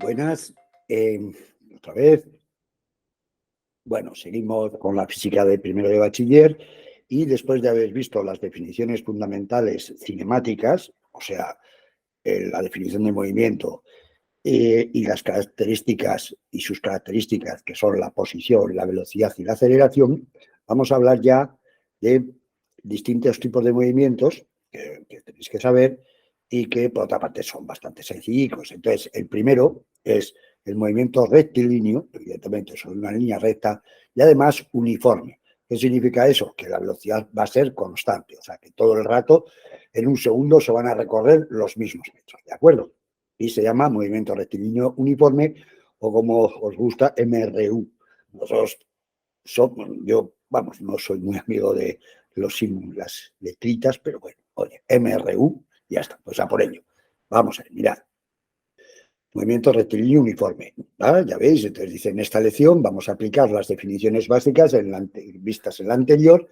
Buenas, otra vez. Bueno, seguimos con la física de primero de bachiller y después de haber visto las definiciones fundamentales cinemáticas, o sea, la definición de movimiento y las características y sus características, que son la posición, la velocidad y la aceleración, vamos a hablar ya de distintos tipos de movimientos que tenéis que saber y que, por otra parte, son bastante sencillos. Entonces, el primero es el movimiento rectilíneo, evidentemente sobre una línea recta, y además uniforme. ¿Qué significa eso? Que la velocidad va a ser constante, o sea, que todo el rato, en un segundo, se van a recorrer los mismos metros, ¿de acuerdo? Y se llama movimiento rectilíneo uniforme, o como os gusta, MRU. Nosotros yo, vamos, no soy muy amigo de las letritas, pero bueno, oye, MRU, ya está, pues a por ello. Vamos a ver, mirad. Movimiento rectilíneo uniforme. ¿Vale? Ya veis, entonces dice, en esta lección vamos a aplicar las definiciones básicas vistas en la anterior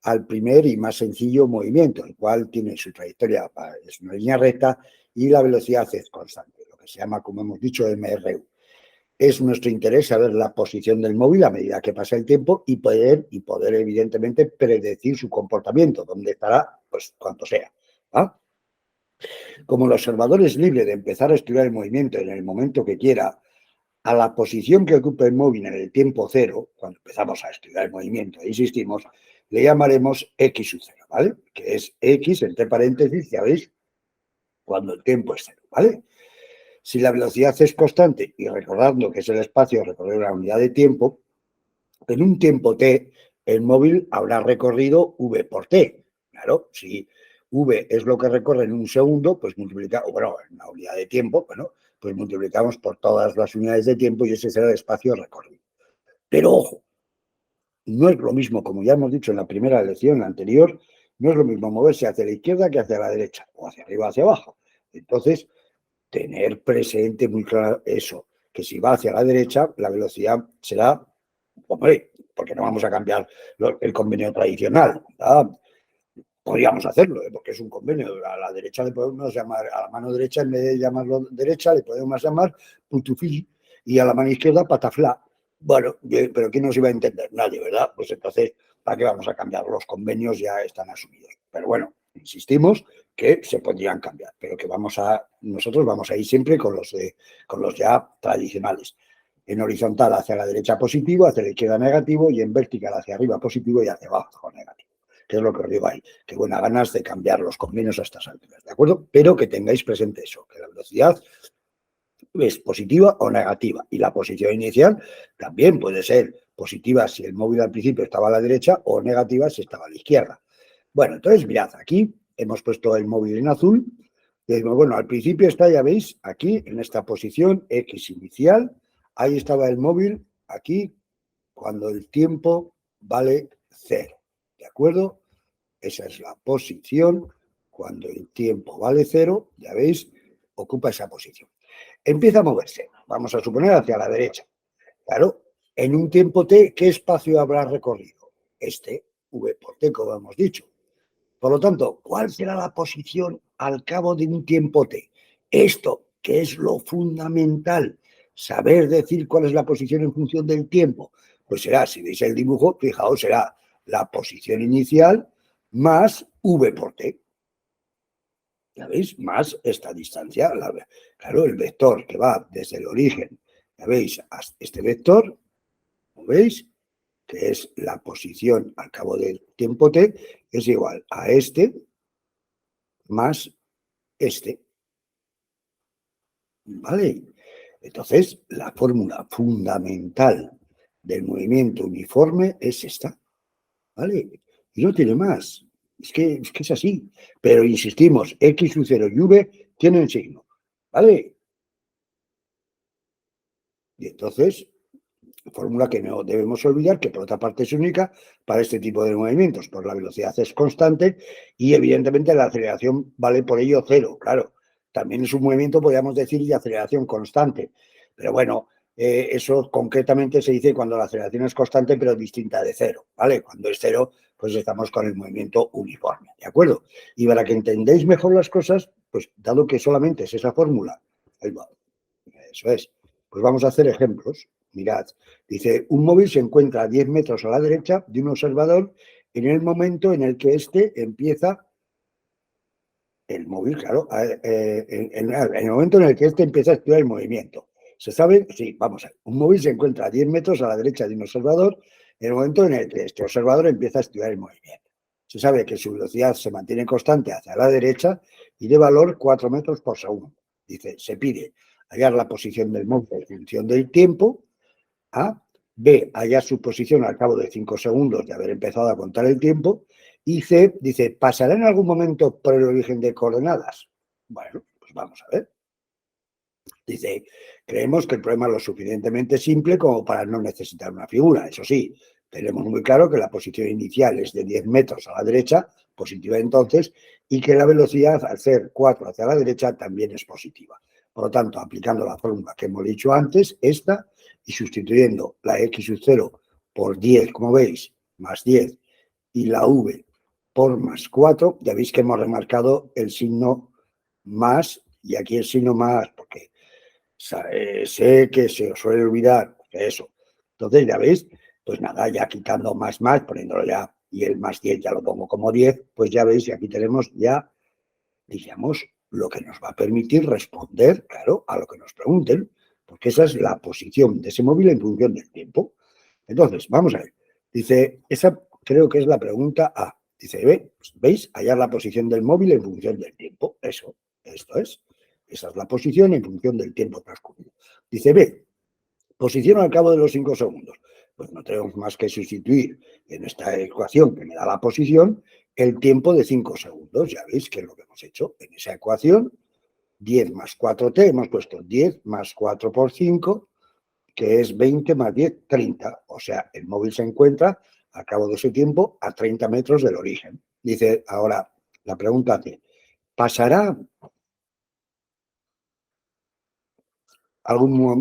al primer y más sencillo movimiento, el cual tiene su trayectoria, es una línea recta y la velocidad es constante, lo que se llama, como hemos dicho, MRU. Es nuestro interés saber la posición del móvil a medida que pasa el tiempo y poder evidentemente, predecir su comportamiento, dónde estará, pues cuanto sea. ¿Va? Como el observador es libre de empezar a estudiar el movimiento en el momento que quiera, a la posición que ocupe el móvil en el tiempo cero, cuando empezamos a estudiar el movimiento e insistimos, le llamaremos X sub cero, ¿vale? Que es X, entre paréntesis, ya veis, cuando el tiempo es cero, ¿vale? Si la velocidad es constante, y recordando que es el espacio a recorrer una unidad de tiempo, en un tiempo t, el móvil habrá recorrido v por t. Claro, si v es lo que recorre en un segundo, pues multiplicamos, bueno, en una unidad de tiempo, bueno, pues multiplicamos por todas las unidades de tiempo y ese será el espacio recorrido. Pero ojo, no es lo mismo, como ya hemos dicho en la primera lección, la anterior, no es lo mismo moverse hacia la izquierda que hacia la derecha, o hacia arriba o hacia abajo. Entonces, tener presente muy claro eso, que si va hacia la derecha, la velocidad será, hombre, porque no vamos a cambiar el convenio tradicional, ¿verdad? Podríamos hacerlo, porque es un convenio. A la derecha le podemos llamar, a la mano derecha, en vez de llamarlo derecha, le podemos llamar putufí, y a la mano izquierda pataflá. Bueno, pero ¿quién nos iba a entender? Nadie, ¿verdad? Pues entonces, ¿para qué vamos a cambiar? Los convenios ya están asumidos. Pero bueno, insistimos que se podrían cambiar, pero que nosotros vamos a ir siempre con los ya tradicionales. En horizontal hacia la derecha positivo, hacia la izquierda negativo, y en vertical hacia arriba positivo y hacia abajo negativo. Que es lo que os digo ahí, que buenas ganas de cambiar los convenios a estas alturas, ¿de acuerdo? Pero que tengáis presente eso, que la velocidad es positiva o negativa, y la posición inicial también puede ser positiva si el móvil al principio estaba a la derecha o negativa si estaba a la izquierda. Bueno, entonces mirad, aquí hemos puesto el móvil en azul, y decimos, bueno, al principio está, ya veis, aquí en esta posición X inicial, ahí estaba el móvil, aquí, cuando el tiempo vale 0, ¿de acuerdo? Esa es la posición. Cuando el tiempo vale 0, ya veis, ocupa esa posición. Empieza a moverse, vamos a suponer hacia la derecha. Claro, en un tiempo t, ¿qué espacio habrá recorrido? Este, v por t, como hemos dicho. Por lo tanto, ¿cuál será la posición al cabo de un tiempo t? Esto, que es lo fundamental, saber decir cuál es la posición en función del tiempo, pues será, si veis el dibujo, fijaos, será la posición inicial más v por t. ¿Ya veis? Más esta distancia. Claro, el vector que va desde el origen, ¿ya veis? Hasta este vector, ¿lo veis? Que es la posición al cabo del tiempo t, es igual a este más este. ¿Vale? Entonces, la fórmula fundamental del movimiento uniforme es esta. ¿Vale? Y no tiene más. Es que es así. Pero insistimos, X sub 0 y V tienen signo. ¿Vale? Y entonces, fórmula que no debemos olvidar, que por otra parte es única para este tipo de movimientos, pues la velocidad es constante y evidentemente la aceleración vale por ello 0, claro. También es un movimiento, podríamos decir, de aceleración constante, pero bueno, eso concretamente se dice cuando la aceleración es constante pero distinta de 0, ¿vale? Cuando es 0, pues estamos con el movimiento uniforme, ¿de acuerdo? Y para que entendáis mejor las cosas, pues dado que solamente es esa fórmula, ahí va, Eso es. Pues vamos a hacer ejemplos. Mirad, dice, un móvil se encuentra a 10 metros a la derecha de un observador en el momento en el que éste empieza, el móvil, claro, en el momento en el que éste empieza a estudiar el movimiento. ¿Se sabe? Sí, vamos a ver. Un móvil se encuentra a 10 metros a la derecha de un observador en el momento en el que este observador empieza a estudiar el movimiento. Se sabe que su velocidad se mantiene constante hacia la derecha y de valor 4 metros por segundo. Dice, se pide hallar la posición del móvil en función del tiempo. A. B. Hallar su posición al cabo de 5 segundos de haber empezado a contar el tiempo. Y C. Dice, ¿pasará en algún momento por el origen de coordenadas? Bueno, pues vamos a ver. Dice, creemos que el problema es lo suficientemente simple como para no necesitar una figura. Eso sí, tenemos muy claro que la posición inicial es de 10 metros a la derecha, positiva entonces, y que la velocidad al ser 4 hacia la derecha también es positiva. Por lo tanto, aplicando la fórmula que hemos dicho antes, esta, y sustituyendo la x sub 0 por 10, como veis, más 10, y la v por más 4, ya veis que hemos remarcado el signo más, y aquí el signo más, porque sé que se os suele olvidar eso. Entonces, ya veis, pues nada, ya quitando más, poniéndolo ya, y el más 10 ya lo pongo como 10, pues ya veis, y aquí tenemos ya, digamos, lo que nos va a permitir responder, claro, a lo que nos pregunten, porque esa es la posición de ese móvil en función del tiempo. Entonces, vamos a ver. Dice, esa creo que es la pregunta A. Dice, ¿veis? Hallar la posición del móvil en función del tiempo. Eso, esto es. Esa es la posición en función del tiempo transcurrido. Dice B, posición al cabo de los 5 segundos. Pues no tenemos más que sustituir en esta ecuación que me da la posición el tiempo de 5 segundos. Ya veis que es lo que hemos hecho en esa ecuación. 10 más 4t, hemos puesto 10 más 4 por 5, que es 20 más 10, 30. O sea, el móvil se encuentra al cabo de ese tiempo a 30 metros del origen. Dice, ahora, la pregunta es, ¿pasará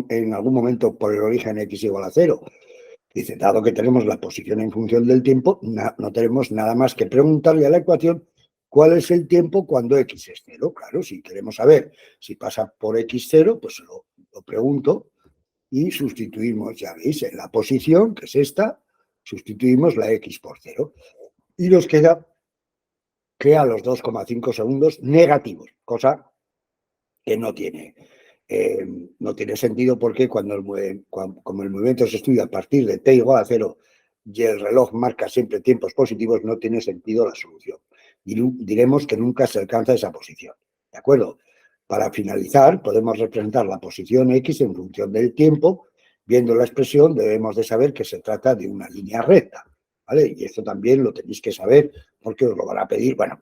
en algún momento por el origen x igual a 0? Dice, dado que tenemos la posición en función del tiempo, no tenemos nada más que preguntarle a la ecuación cuál es el tiempo cuando x es 0. Claro, si queremos saber si pasa por x0, pues lo pregunto y sustituimos, ya veis, en la posición, que es esta, sustituimos la x por 0. Y nos queda que a los 2,5 segundos negativos, cosa que no tiene sentido porque como el movimiento se estudia a partir de t igual a 0 y el reloj marca siempre tiempos positivos, no tiene sentido la solución. Diremos que nunca se alcanza esa posición. ¿De acuerdo? Para finalizar, podemos representar la posición x en función del tiempo. Viendo la expresión, debemos de saber que se trata de una línea recta. ¿Vale? Y esto también lo tenéis que saber porque os lo van a pedir. Bueno,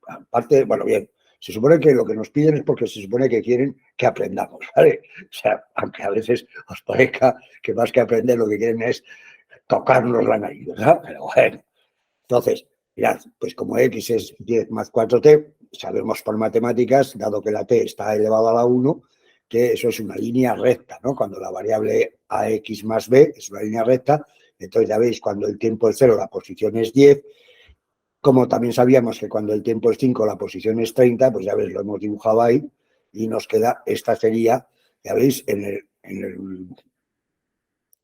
aparte, bueno, bien, se supone que lo que nos piden es porque se supone que quieren que aprendamos, ¿vale? O sea, aunque a veces os parezca que más que aprender lo que quieren es tocarnos la nariz, ¿verdad? Pero bueno, entonces, mirad, pues como x es 10 más 4t, sabemos por matemáticas, dado que la t está elevado a la 1, que eso es una línea recta, ¿no? Cuando la variable ax más b es una línea recta, entonces ya veis, cuando el tiempo es 0, la posición es 10, como también sabíamos que cuando el tiempo es 5, la posición es 30, pues ya veis, lo hemos dibujado ahí y nos queda, esta sería, ya veis, en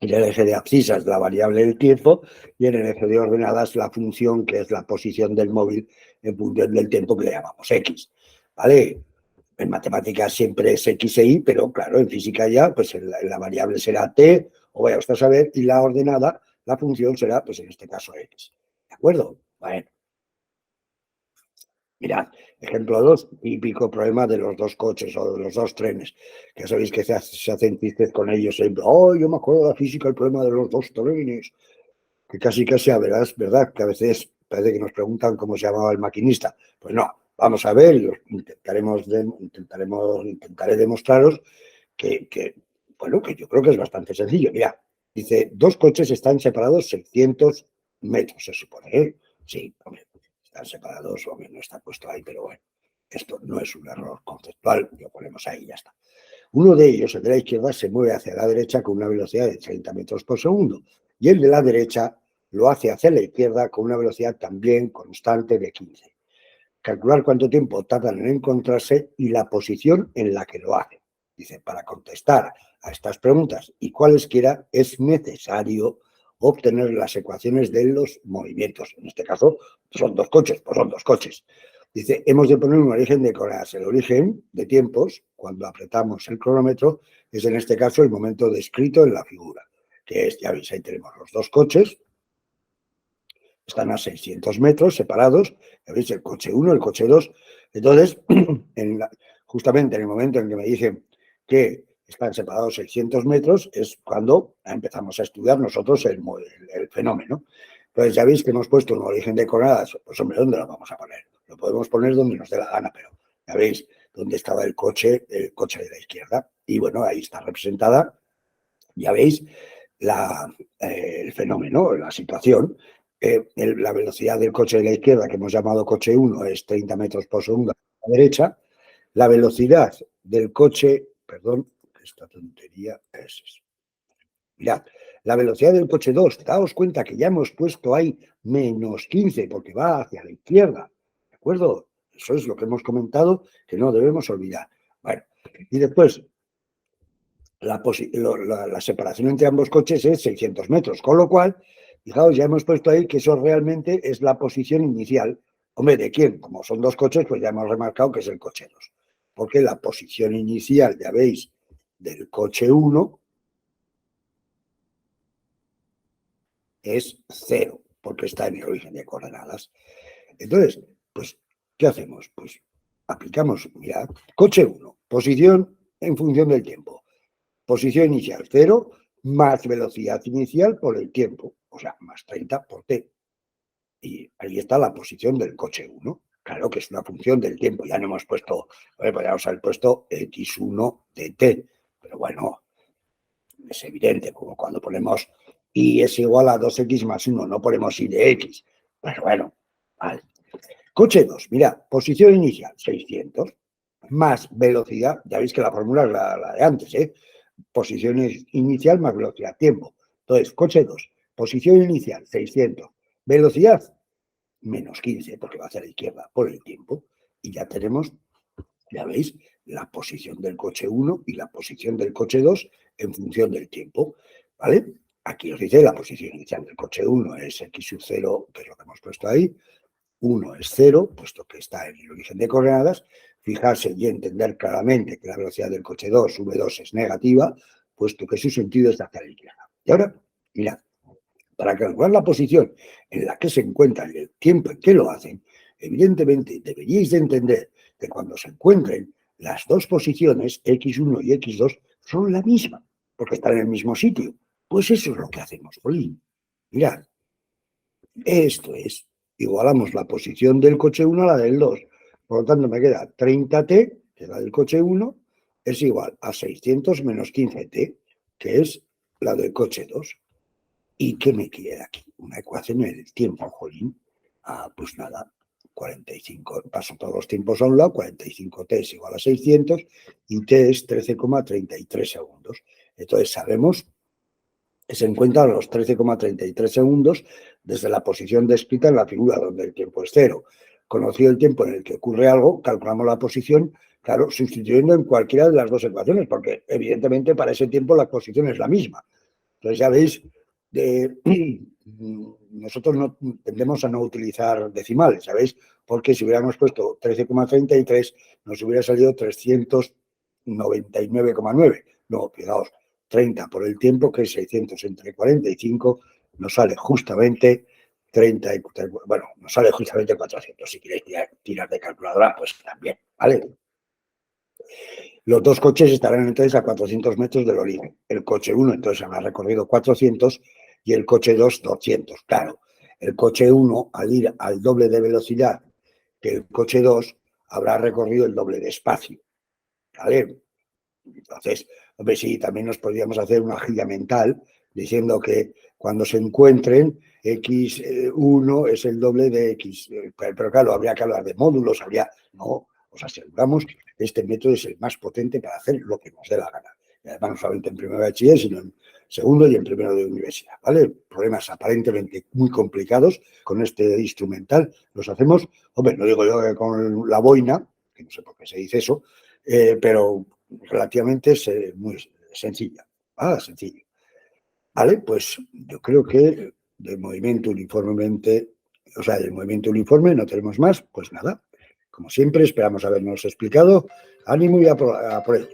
el eje de abscisas la variable del tiempo y en el eje de ordenadas la función que es la posición del móvil en función del tiempo que le llamamos x. ¿Vale? En matemáticas siempre es x e y, pero claro, en física ya, pues la variable será t, o vaya usted a saber, y la ordenada, la función será, pues en este caso, x. ¿De acuerdo? Bueno. Mirad, ejemplo 2, típico problema de los dos coches o de los dos trenes, que sabéis que se hacen chistes con ellos siempre. Oh, yo me acuerdo de la física, el problema de los dos trenes, que casi a verdad, es verdad, que a veces parece que nos preguntan cómo se llamaba el maquinista. Pues no, vamos a ver y intentaré demostraros bueno, que yo creo que es bastante sencillo. Mira, dice, dos coches están separados 600 metros, se supone, ¿eh? Sí, hombre, están separados, hombre, no está puesto ahí, pero bueno, esto no es un error conceptual, lo ponemos ahí y ya está. Uno de ellos, el de la izquierda, se mueve hacia la derecha con una velocidad de 30 metros por segundo y el de la derecha lo hace hacia la izquierda con una velocidad también constante de 15. Calcular cuánto tiempo tardan en encontrarse y la posición en la que lo hacen. Dice, para contestar a estas preguntas y cualesquiera es necesario obtener las ecuaciones de los movimientos. En este caso, son dos coches, pues son dos coches. Dice, hemos de poner un origen de coordenadas. El origen de tiempos, cuando apretamos el cronómetro, es en este caso el momento descrito en la figura, que es, ya veis, ahí tenemos los dos coches, están a 600 metros separados, ya veis, el coche 1, el coche 2. Entonces, justamente en el momento en que me dicen que están separados 600 metros, es cuando empezamos a estudiar nosotros el fenómeno. Entonces, ya veis que hemos puesto un origen de coordenadas. Pues, hombre, ¿dónde lo vamos a poner? Lo podemos poner donde nos dé la gana, pero ya veis dónde estaba el coche de la izquierda. Y bueno, ahí está representada, ya veis, el fenómeno, la situación. La velocidad del coche de la izquierda, que hemos llamado coche 1, es 30 metros por segundo a la derecha. La velocidad del coche, perdón, esta tontería es eso. Mirad, la velocidad del coche 2, daos cuenta que ya hemos puesto ahí menos 15 porque va hacia la izquierda, ¿de acuerdo? Eso es lo que hemos comentado que no debemos olvidar. Bueno, y después, la separación entre ambos coches es 600 metros, con lo cual, fijaos, ya hemos puesto ahí que eso realmente es la posición inicial. Hombre, ¿de quién? Como son dos coches, pues ya hemos remarcado que es el coche 2. Porque la posición inicial, ya veis, del coche 1 es 0, porque está en el origen de coordenadas. Entonces, pues, ¿qué hacemos? Pues aplicamos, mirad, coche 1, posición en función del tiempo. Posición inicial 0, más velocidad inicial por el tiempo, o sea, más 30 por t. Y ahí está la posición del coche 1. Claro que es una función del tiempo, ya no hemos puesto, podríamos haber puesto x1 de t, pero bueno, es evidente, como cuando ponemos y es igual a 2x más 1, no ponemos y de x. Pero bueno, vale. Coche 2, mira, posición inicial 600, más velocidad, ya veis que la fórmula es la de antes, posición inicial más velocidad, tiempo. Entonces, coche 2, posición inicial 600, velocidad menos 15, porque va hacia la izquierda por el tiempo, y ya tenemos, ya veis, la posición del coche 1 y la posición del coche 2 en función del tiempo, ¿vale? Aquí os dice la posición inicial del coche 1 es x sub 0, que es lo que hemos puesto ahí, 1 es 0, puesto que está en el origen de coordenadas, fijarse y entender claramente que la velocidad del coche 2, V2, es negativa, puesto que su sentido es hacia la izquierda. Y ahora, mirad, para calcular la posición en la que se encuentran y el tiempo en que lo hacen, evidentemente deberíais de entender que cuando se encuentren las dos posiciones, x1 y x2, son la misma, porque están en el mismo sitio. Pues eso es lo que hacemos, Jolín. Mirad, esto es, igualamos la posición del coche 1 a la del 2. Por lo tanto, me queda 30t, que es la del coche 1, es igual a 600 menos 15t, que es la del coche 2. ¿Y qué me queda aquí? Una ecuación en el tiempo, jolín. Pues nada, 45, paso todos los tiempos a un lado, 45t es igual a 600 y t es 13,33 segundos. Entonces sabemos que se encuentran los 13,33 segundos desde la posición descrita en la figura donde el tiempo es 0. Conocido el tiempo en el que ocurre algo, calculamos la posición, claro, sustituyendo en cualquiera de las dos ecuaciones, porque evidentemente para ese tiempo la posición es la misma. Entonces ya veis, nosotros no tendemos a no utilizar decimales, ¿sabéis? Porque si hubiéramos puesto 13,33 nos hubiera salido 399,9. No, fijaos, 30 por el tiempo, que es 600 entre 45, nos sale justamente 30, bueno, nos sale justamente 400. Si queréis tirar de calculadora, pues también, ¿vale? Los dos coches estarán entonces a 400 metros del origen. El coche 1 entonces habrá recorrido 400 y el coche 2, 200. Claro, el coche 1 al ir al doble de velocidad que el coche 2 habrá recorrido el doble de espacio. ¿Vale? Entonces, hombre, sí, también nos podríamos hacer una gira mental diciendo que cuando se encuentren, x1 es el doble de x. Pero claro, habría que hablar de módulos, no, os aseguramos que este método es el más potente para hacer lo que nos dé la gana. Y además no solamente en primero de bachiller, sino en segundo y en primero de universidad, ¿vale? Problemas aparentemente muy complicados con este instrumental los hacemos, hombre, no digo yo que con la boina, que no sé por qué se dice eso, pero relativamente muy sencilla. Sencillo. Vale, pues yo creo que del movimiento uniformemente, o sea, del movimiento uniforme no tenemos más, pues nada. Como siempre, esperamos habernos explicado. Ánimo y a por ello.